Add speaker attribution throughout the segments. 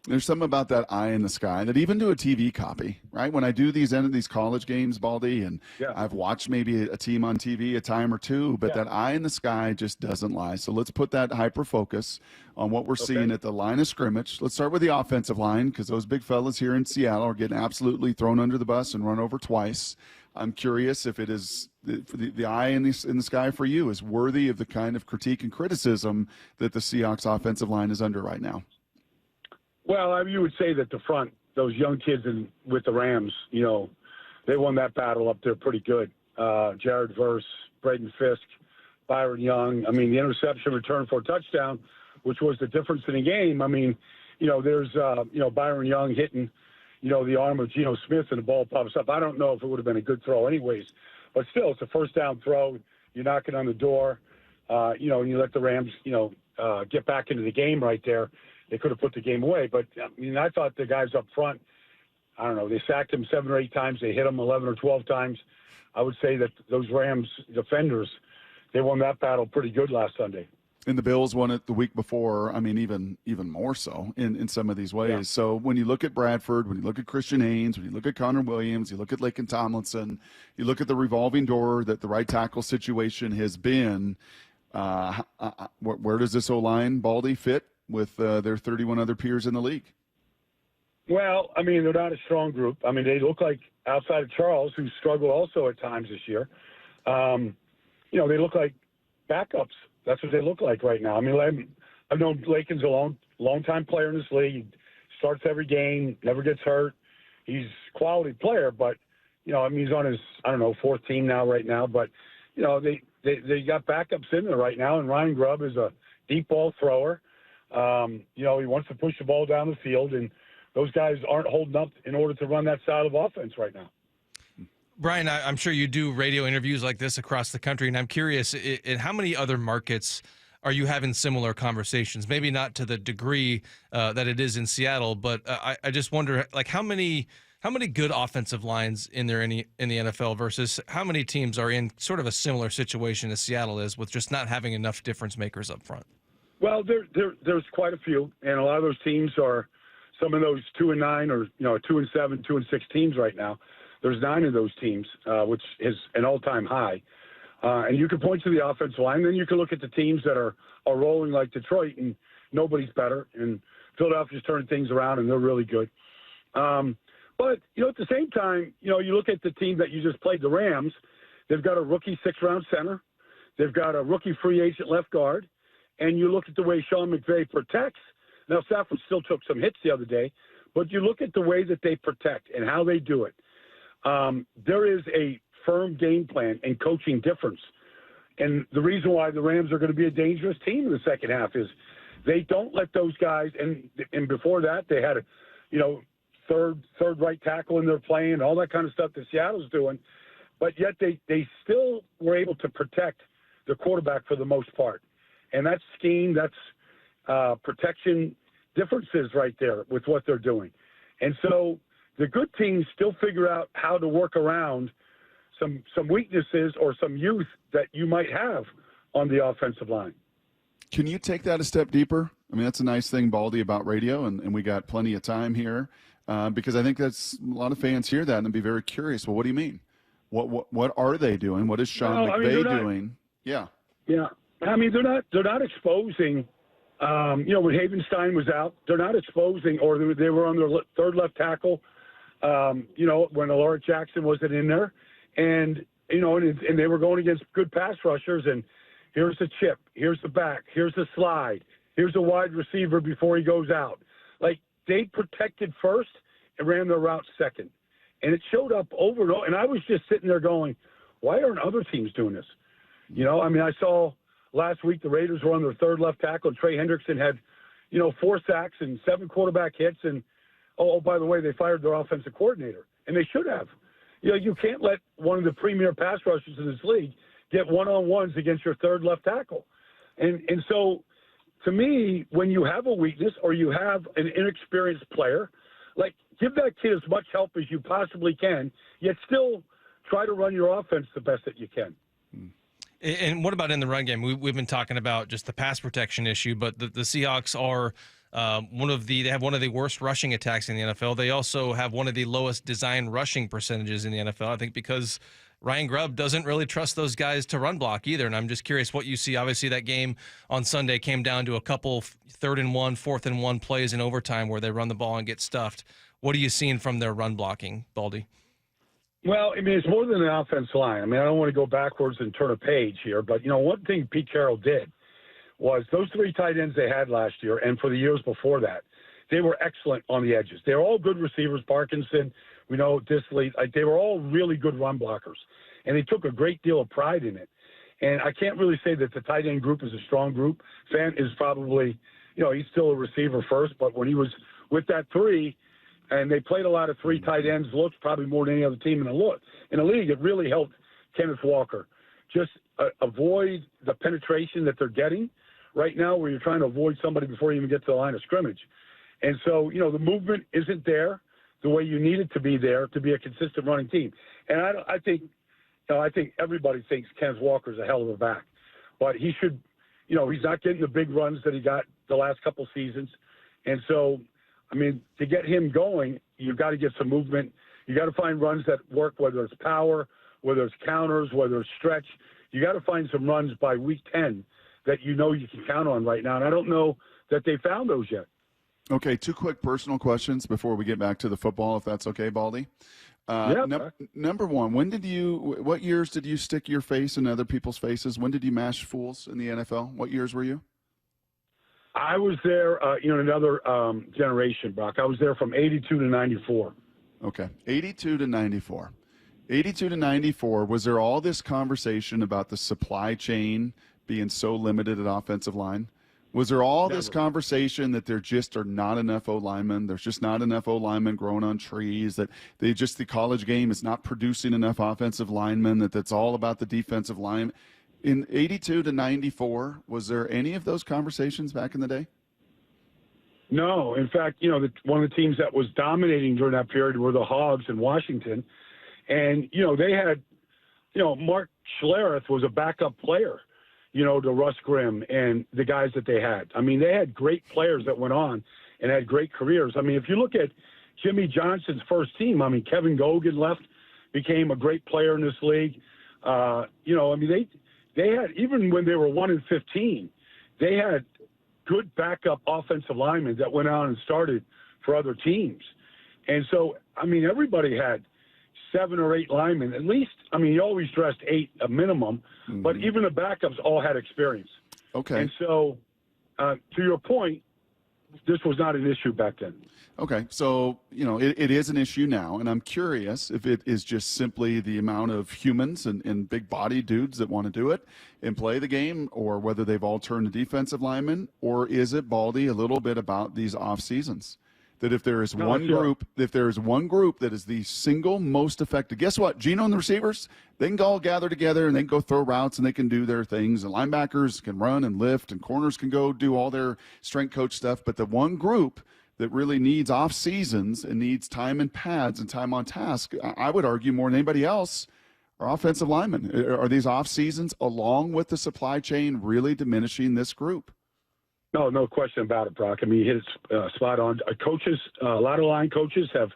Speaker 1: There's something about that eye in the sky that even to a TV copy, right? When I do these end of these college games, Baldy, and
Speaker 2: Yeah.
Speaker 1: I've watched maybe a team on TV a time or two, but
Speaker 2: Yeah.
Speaker 1: that eye in the sky just doesn't lie. So let's put that hyper focus on what we're seeing at the line of scrimmage. Let's start with the offensive line because those big fellas here in Seattle are getting absolutely thrown under the bus and run over twice. I'm curious if it is the eye in the sky for you is worthy of the kind of critique and criticism that the Seahawks offensive line is under right now.
Speaker 2: Well, you would say that the front, those young kids with the Rams, they won that battle up there pretty good. Jared Verse, Braden Fisk, Byron Young. I mean, the interception return for a touchdown, which was the difference in the game. I mean, there's, Byron Young hitting, the arm of Geno Smith and the ball pops up. I don't know if it would have been a good throw anyways, but still, it's a first down throw. You're knocking on the door, and you let the Rams, get back into the game right there. They could have put the game away. But, I thought the guys up front, I don't know, they sacked him 7 or 8 times. They hit him 11 or 12 times. I would say that those Rams defenders, they won that battle pretty good last Sunday.
Speaker 1: And the Bills won it the week before. I mean, even more so in some of these ways. Yeah. So when you look at Bradford, when you look at Christian Haynes, when you look at Connor Williams, you look at Laken Tomlinson, you look at the revolving door that the right tackle situation has been, where does this O-line, Baldy, fit with their 31 other peers in the league?
Speaker 2: Well, I mean, they're not a strong group. I mean, they look like, outside of Charles, who struggled also at times this year, they look like backups. That's what they look like right now. I mean, I've known Laken's a long-time player in this league. He starts every game, never gets hurt. He's a quality player, but, he's on his, fourth team now right now. But, they got backups in there right now, and Ryan Grubb is a deep ball thrower. He wants to push the ball down the field, and those guys aren't holding up in order to run that style of offense right now.
Speaker 3: Brian, I'm sure you do radio interviews like this across the country, and I'm curious, in how many other markets are you having similar conversations? Maybe not to the degree that it is in Seattle, but I just wonder, like, how many good offensive lines in there in the NFL versus how many teams are in sort of a similar situation as Seattle is with just not having enough difference makers up front?
Speaker 2: Well, there's quite a few, and a lot of those teams are some of those 2-9 or 2-7, 2-6 teams right now. There's 9 of those teams, which is an all-time high. And you can point to the offensive line. Then you can look at the teams that are rolling like Detroit, and nobody's better. And Philadelphia's turning things around, and they're really good. But, at the same time, you look at the team that you just played, the Rams. They've got a rookie 6th-round center. They've got a rookie free agent left guard. And you look at the way Sean McVay protects. Now, Stafford still took some hits the other day, but you look at the way that they protect and how they do it. There is a firm game plan and coaching difference. And the reason why the Rams are going to be a dangerous team in the second half is they don't let those guys, and before that they had a, third right tackle in their playing and all that kind of stuff that Seattle's doing, but yet they still were able to protect the quarterback for the most part. And that's scheme, that's protection differences right there with what they're doing. And so the good teams still figure out how to work around some weaknesses or some youth that you might have on the offensive line.
Speaker 1: Can you take that a step deeper? I mean, that's a nice thing, Baldy, about radio, and we got plenty of time here because I think that's a lot of fans hear that and be very curious. Well, what do you mean? What are they doing? What is Sean McVay doing? Yeah.
Speaker 2: Yeah. I mean, they're not exposing, when Havenstein was out, they're not exposing, or they were on their third left tackle, when Alaric Jackson wasn't in there. And they were going against good pass rushers, and here's the chip, here's the back, here's the slide, here's the wide receiver before he goes out. Like, they protected first and ran their route second. And it showed up over and over. And I was just sitting there going, why aren't other teams doing this? I saw last week the Raiders were on their third left tackle. Trey Hendrickson had, 4 sacks and 7 quarterback hits. And, oh, by the way, they fired their offensive coordinator. And they should have. You can't let one of the premier pass rushers in this league get one-on-ones against your third left tackle. And so, to me, when you have a weakness or you have an inexperienced player, like, give that kid as much help as you possibly can, yet still try to run your offense the best that you can.
Speaker 3: And what about in the run game? We've been talking about just the pass protection issue, but the Seahawks are They have one of the worst rushing attacks in the NFL. They also have one of the lowest design rushing percentages in the NFL. I think because Ryan Grubb doesn't really trust those guys to run block either. And I'm just curious what you see. Obviously, that game on Sunday came down to a couple 3rd and 1, 4th and 1 plays in overtime where they run the ball and get stuffed. What are you seeing from their run blocking, Baldy?
Speaker 2: Well, I mean, it's more than an offensive line. I mean, I don't want to go backwards and turn a page here, but, one thing Pete Carroll did was those 3 tight ends they had last year and for the years before that, they were excellent on the edges. They were all good receivers. Parkinson, we know Disley, they were all really good run blockers, and they took a great deal of pride in it. And I can't really say that the tight end group is a strong group. Fant is probably, he's still a receiver first, but when he was with that 3, and they played a lot of 3 tight ends looks, probably more than any other team in the league, it really helped Kenneth Walker just avoid the penetration that they're getting right now, where you're trying to avoid somebody before you even get to the line of scrimmage. And so, the movement isn't there the way you need it to be there to be a consistent running team. And I think everybody thinks Kenneth Walker's a hell of a back, but he should, he's not getting the big runs that he got the last couple seasons. And so, I mean, to get him going, you've got to get some movement. You got to find runs that work, whether it's power, whether it's counters, whether it's stretch. You got to find some runs by week 10 that you can count on right now. And I don't know that they found those yet.
Speaker 1: Okay, 2 quick personal questions before we get back to the football, if that's okay, Baldy. Number one, what years did you stick your face in other people's faces? When did you mash fools in the NFL? What years were you?
Speaker 2: I was there, another generation, Brock. I was there from 82 to 94.
Speaker 1: Okay, 82 to 94. 82 to 94, was there all this conversation about the supply chain being so limited at offensive line? Was there all this conversation that there just are not enough O-linemen? There's just not enough O-linemen growing on trees, that the college game is not producing enough offensive linemen, that's all about the defensive line? In 82 to 94, was there any of those conversations back in the day?
Speaker 2: No. In fact, one of the teams that was dominating during that period were the Hogs in Washington. And, they had, Mark Schlereth was a backup player, to Russ Grimm and the guys that they had. I mean, they had great players that went on and had great careers. I mean, if you look at Jimmy Johnson's first team, I mean, Kevin Gogan left, became a great player in this league. They had, even when they were 1-15, they had good backup offensive linemen that went out and started for other teams. And so, I mean, everybody had 7 or 8 linemen, at least. I mean, you always dressed 8 a minimum, but even the backups all had experience.
Speaker 1: Okay.
Speaker 2: And so, to your point, this was not an issue back then.
Speaker 1: Okay, so, it is an issue now, and I'm curious if it is just simply the amount of humans and big-body dudes that want to do it and play the game, or whether they've all turned to defensive linemen, or is it, Baldy, a little bit about these off seasons? That if there is one group that is the single most effective, guess what? Geno and the receivers, they can all gather together and they can go throw routes and they can do their things. And linebackers can run and lift and corners can go do all their strength coach stuff. But the one group that really needs off seasons and needs time in pads and time on task, I would argue more than anybody else, are offensive linemen. Are these off seasons, along with the supply chain, really diminishing this group?
Speaker 2: No question about it, Brock. I mean, you hit it spot on. Coaches, a lot of line coaches have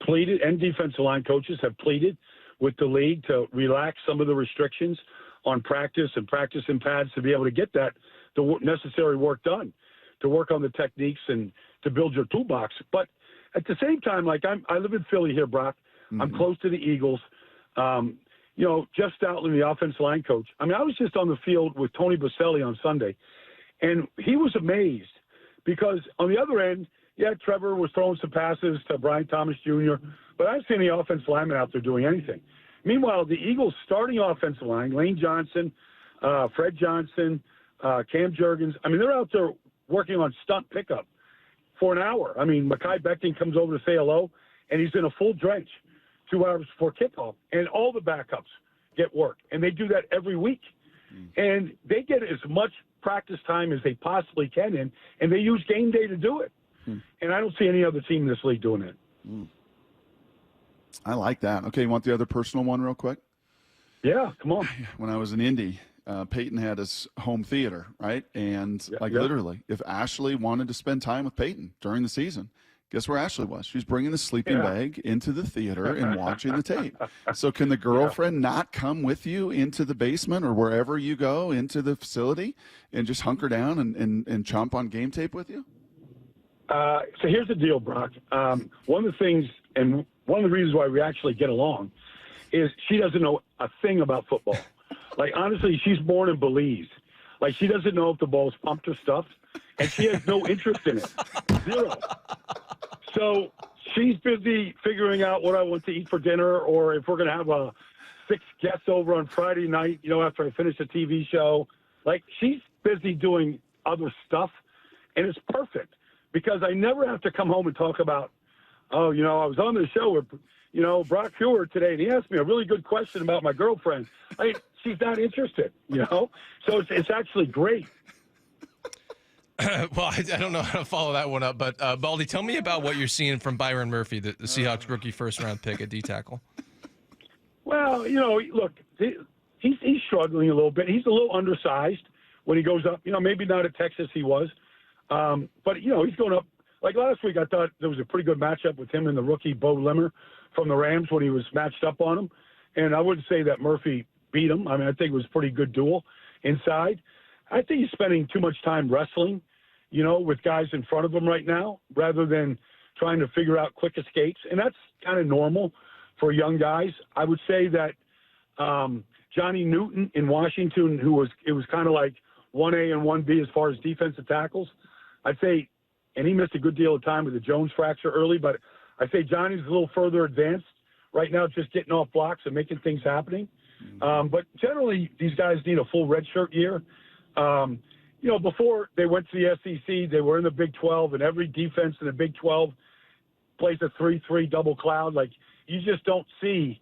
Speaker 2: pleaded, and defensive line coaches have pleaded with the league to relax some of the restrictions on practice and practice in pads to be able to get the necessary work done, to work on the techniques and to build your toolbox. But at the same time, I live in Philly here, Brock. Mm-hmm. I'm close to the Eagles. Jeff Stoutland, the offensive line coach. I mean, I was just on the field with Tony Boselli on Sunday. And he was amazed because on the other end, Trevor was throwing some passes to Brian Thomas Jr., but I didn't see any offensive linemen out there doing anything. Meanwhile, the Eagles' starting offensive line, Lane Johnson, Fred Johnson, Cam Jurgens, I mean, they're out there working on stunt pickup for an hour. I mean, Mekhi Becton comes over to say hello, and he's in a full drench 2 hours before kickoff. And all the backups get work, and they do that every week. And they get as much practice time as they possibly can in, and they use game day to do it. And I don't see any other team in this league doing it.
Speaker 1: I like that. Okay, you want the other personal one real quick?
Speaker 2: Yeah, come on.
Speaker 1: When I was in Indy, Peyton had his home theater, right? And literally, if Ashley wanted to spend time with Peyton during the season, guess where Ashley was? She's bringing the sleeping bag into the theater and watching the tape. So can the girlfriend not come with you into the basement or wherever you go into the facility and just hunker down and chomp on game tape with you?
Speaker 2: So here's the deal, Brock. One of the things, and one of the reasons why we actually get along, is she doesn't know a thing about football. Like, honestly, she's born in Belize. Like, she doesn't know if the ball's pumped or stuffed, and she has no interest in it. Zero. So she's busy figuring out what I want to eat for dinner, or if we're going to have 6 guests over on Friday night, after I finish a TV show. Like, she's busy doing other stuff, and it's perfect because I never have to come home and talk about, I was on the show with, Brock Huard today, and he asked me a really good question about my girlfriend. She's not interested, So it's actually great.
Speaker 3: Well, I don't know how to follow that one up, but Baldy, tell me about what you're seeing from Byron Murphy, the Seahawks rookie first-round pick at D-tackle.
Speaker 2: Well, look, he's struggling a little bit. He's a little undersized when he goes up. Maybe not at Texas he was, but he's going up. Like last week, I thought there was a pretty good matchup with him and the rookie Bo Limmer from the Rams when he was matched up on him, and I wouldn't say that Murphy beat him. I mean, I think it was a pretty good duel inside. I think he's spending too much time wrestling, with guys in front of him right now, rather than trying to figure out quick escapes. And that's kind of normal for young guys. I would say that Johnny Newton in Washington, it was kind of like 1A and 1B as far as defensive tackles. I'd say, and he missed a good deal of time with the Jones fracture early, but I'd say Johnny's a little further advanced right now, just getting off blocks and making things happening. But generally, these guys need a full redshirt year. Before they went to the SEC, they were in the Big 12, and every defense in the Big 12 plays a 3-3 double cloud. Like, you just don't see,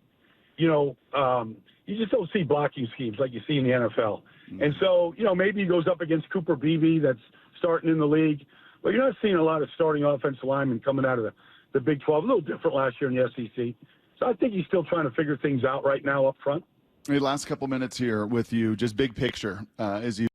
Speaker 2: blocking schemes like you see in the NFL. And so, maybe he goes up against Cooper Beebe that's starting in the league, but you're not seeing a lot of starting offensive linemen coming out of the Big 12. A little different last year in the SEC. So I think he's still trying to figure things out right now up front.
Speaker 1: Hey, last couple minutes here with you, just big picture as you